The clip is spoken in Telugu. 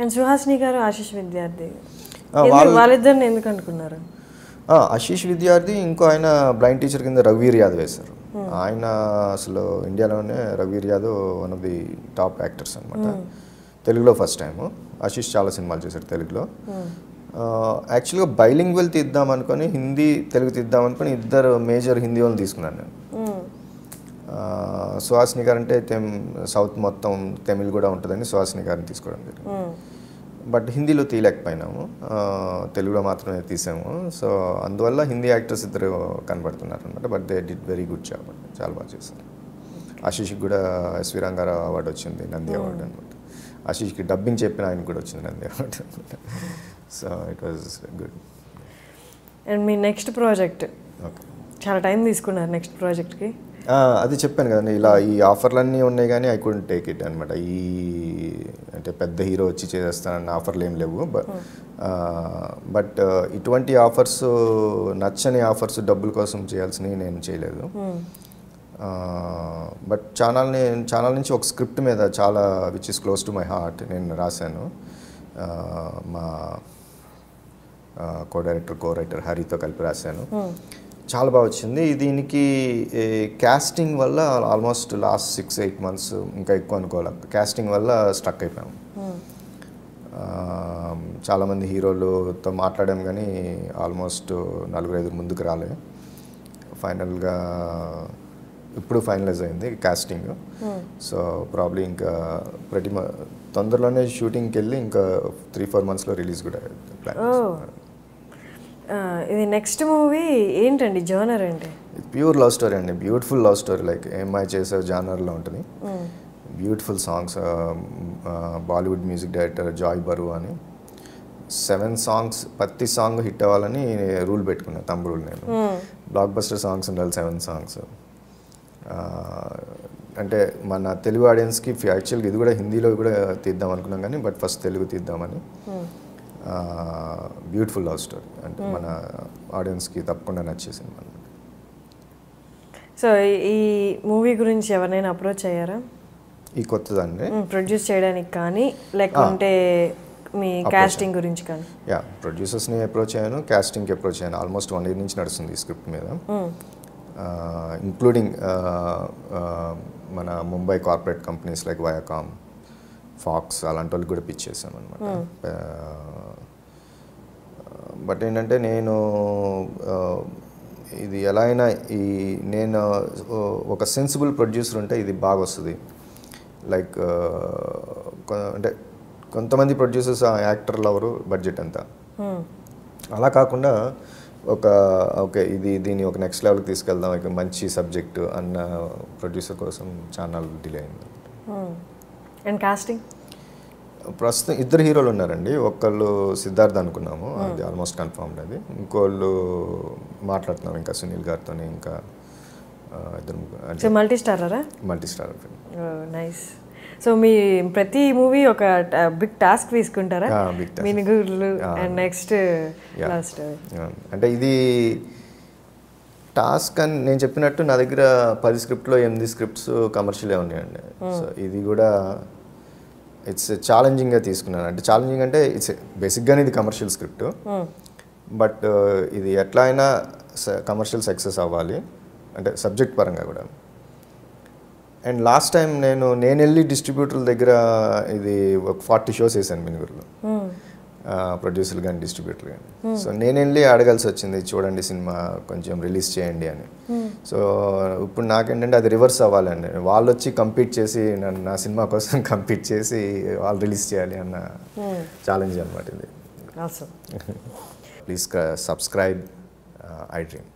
అండ్ సుహాసిని గారు ఆశీష్ విద్యార్థి వాళ్ళిద్దరిని ఎందుకు అనుకున్నారు? ఆశీష్ విద్యార్థి ఇంకో ఆయన బ్లైండ్ టీచర్ కింద రఘువీర్ యాదవ్ వేశారు. ఆయన అసలు ఇండియాలోనే రఘువీర్ Yadav one of the top actors అనమాట. తెలుగులో ఫస్ట్ టైము. ఆశీష్ చాలా సినిమాలు చేశాడు తెలుగులో. యాక్చువల్గా బైలింగ్వల్ తీద్దాం అనుకొని హిందీ తెలుగు తీద్దాం అనుకొని ఇద్దరు మేజర్ హిందీ వాళ్ళని తీసుకున్నాను నేను. సుహాసిని గారు అంటే సౌత్ మొత్తం తమిళ్ కూడా ఉంటుందని సుహాసిని గారిని తీసుకోవడం జరిగింది. బట్ హిందీలో తీయలేకపోయినాము, తెలుగులో మాత్రమే తీసాము. సో అందువల్ల హిందీ యాక్టర్స్ ఇద్దరు కనబడుతున్నారు అనమాట. But they did very good job అండి, చాలా బాగా చేశారు. ఆశీష్కి కూడా ఎస్వి రంగారావు అవార్డు వచ్చింది, నంది అవార్డు అనమాట. ఆశీష్కి డబ్బింగ్ చెప్పిన ఆయనకు కూడా వచ్చింది నంది అవార్డు అనమాట. So it was good. And me next project చాలా టైం తీసుకున్నారు నెక్స్ట్ ప్రాజెక్ట్కి. అది చెప్పాను కదండి, ఇలా ఈ ఆఫర్లన్నీ ఉన్నాయి కానీ ఐ కుడెంట్ టేక్ ఇట్ అనమాట. అంటే పెద్ద హీరో వచ్చి చేసేస్తానన్న ఆఫర్లు ఏం లేవు. బట్ ఇటువంటి ఆఫర్స్, నచ్చని ఆఫర్స్ డబ్బుల కోసం చేయాల్సినవి నేను చేయలేదు. బట్ ఛానల్ నుంచి ఒక స్క్రిప్ట్ మీద చాలా which is close to my heart నేను రాశాను. మా కో రైటర్ హరితో కలిపి రాశాను. చాలా బాగా వచ్చింది. దీనికి క్యాస్టింగ్ వల్ల ఆల్మోస్ట్ లాస్ట్ 6-8 months ఇంకా ఎక్కువ అనుకోవాలి, క్యాస్టింగ్ వల్ల స్ట్రక్ అయిపోయాము. చాలామంది హీరోలతో మాట్లాడాం కానీ ఆల్మోస్ట్ 4-5 ముందుకు రాలే. ఫైనల్గా ఇప్పుడు ఫైనలైజ్ అయింది క్యాస్టింగ్. సో ప్రాబ్లీ ఇంకా తొందరలోనే షూటింగ్కి వెళ్ళి ఇంకా 3-4 monthsలో రిలీజ్ కూడా ప్లాన్. ఇది నెక్స్ట్ మూవీ ఏంటండి, జోనర్ ఏంటి? ప్యూర్ లవ్ స్టోరీ అండి, బ్యూటిఫుల్ లవ్ స్టోరీ. లైక్ ఏమై చేసే జానర్లో ఉంటుంది. Beautiful songs. Bollywood music director Joy Barua అని 7 songs ప్రతి సాంగ్ హిట్ అవ్వాలని రూల్ పెట్టుకున్నాను, తమ్ముడు నేను. బ్లాక్ బస్టర్ సాంగ్స్ ఉండాలి 7 songs. అంటే మన తెలుగు ఆడియన్స్కి యాక్చువల్గా ఇది కూడా హిందీలో కూడా తీద్దాం అనుకున్నాం కానీ బట్ ఫస్ట్ తెలుగు తీద్దామని. బ్యూటిఫుల్ లవ్ స్టోరీ అంటే మన ఆడియన్స్కి తప్పకుండా నచ్చేసింది అనమాట. సో ఈ మూవీ గురించి ఎవరైనా అప్రోచ్ అయ్యారా? ఈ కొత్తదాన్ని ప్రొడ్యూస్ చేయడానికి కానీ లేకుంటే మీ కాస్టింగ్ గురించి కానీ? ప్రొడ్యూసర్స్ని అప్రోచ్ అయ్యాను, కాస్టింగ్కి అప్రోచ్ అయ్యాను. ఆల్మోస్ట్ 1 year నుంచి నడుస్తుంది ఈ స్క్రిప్ట్ మీద. ఇంక్లూడింగ్ మన Mumbai corporate companies like Viacom, Fox అలాంటి వాళ్ళకి కూడా పిచ్ చేశాను అనమాట. బట్ ఏంటంటే నేను ఇది ఎలా అయినా నేను ఒక సెన్సిబుల్ ప్రొడ్యూసర్ ఉంటే ఇది బాగా వస్తుంది. లైక్ అంటే కొంతమంది ప్రొడ్యూసర్స్ యాక్టర్లు ఎవరు బడ్జెట్ అంతా, అలా కాకుండా దీన్ని ఒక నెక్స్ట్ లెవెల్కి తీసుకెళ్దాం, ఇక మంచి సబ్జెక్టు అన్న ప్రొడ్యూసర్ కోసం చాలా డిలే అయింది. అండ్ కాస్టింగ్ ప్రస్తుతం 2 హీరోలు ఉన్నారండి. ఒకళ్ళు సిద్ధార్థ్ అనుకున్నాము, అది ఆల్మోస్ట్ కన్ఫర్మ్డ్. అది ఇంకోళ్ళు మాట్లాడుతున్నాం ఇంకా సునీల్ గారితో, ఇంకా 2 multi star film. Nice. So మీ ప్రతి మూవీ ఒక బిగ్ టాస్క్ తీసుకుంటారా? Minugurulu and next last. అంటే ఇది టాస్క్ అని నేను చెప్పినట్టు నా దగ్గర 10 స్క్రిప్ట్లో 8 స్క్రిప్ట్స్ కమర్షియలే ఉన్నాయండి. సో ఇది కూడా ఇట్స్ ఛాలెంజింగ్గా తీసుకున్నాను. అంటే ఛాలెంజింగ్ అంటే ఇట్స్ బేసిక్గానే ఇది కమర్షియల్ స్క్రిప్ట్, బట్ ఇది ఎట్లా అయినా కమర్షియల్ సక్సెస్ అవ్వాలి అంటే సబ్జెక్ట్ పరంగా కూడా. అండ్ లాస్ట్ టైం నేను వెళ్ళి డిస్ట్రిబ్యూటర్ల దగ్గర ఇది ఒక 40 shows వేసాను మినుగురులో, ప్రొడ్యూసర్లు కానీ డిస్ట్రిబ్యూటర్లు కానీ. సో నేను వెళ్ళి అడగాల్సి వచ్చింది, చూడండి సినిమా కొంచెం రిలీజ్ చేయండి అని. సో ఇప్పుడు నాకేంటంటే అది రివర్స్ అవ్వాలండి, వాళ్ళు వచ్చి కంపీట్ చేసి నా సినిమా కోసం కంపీట్ చేసి వాళ్ళు రిలీజ్ చేయాలి అన్న ఛాలెంజ్ అనమాట ఇది. Please subscribe I dream.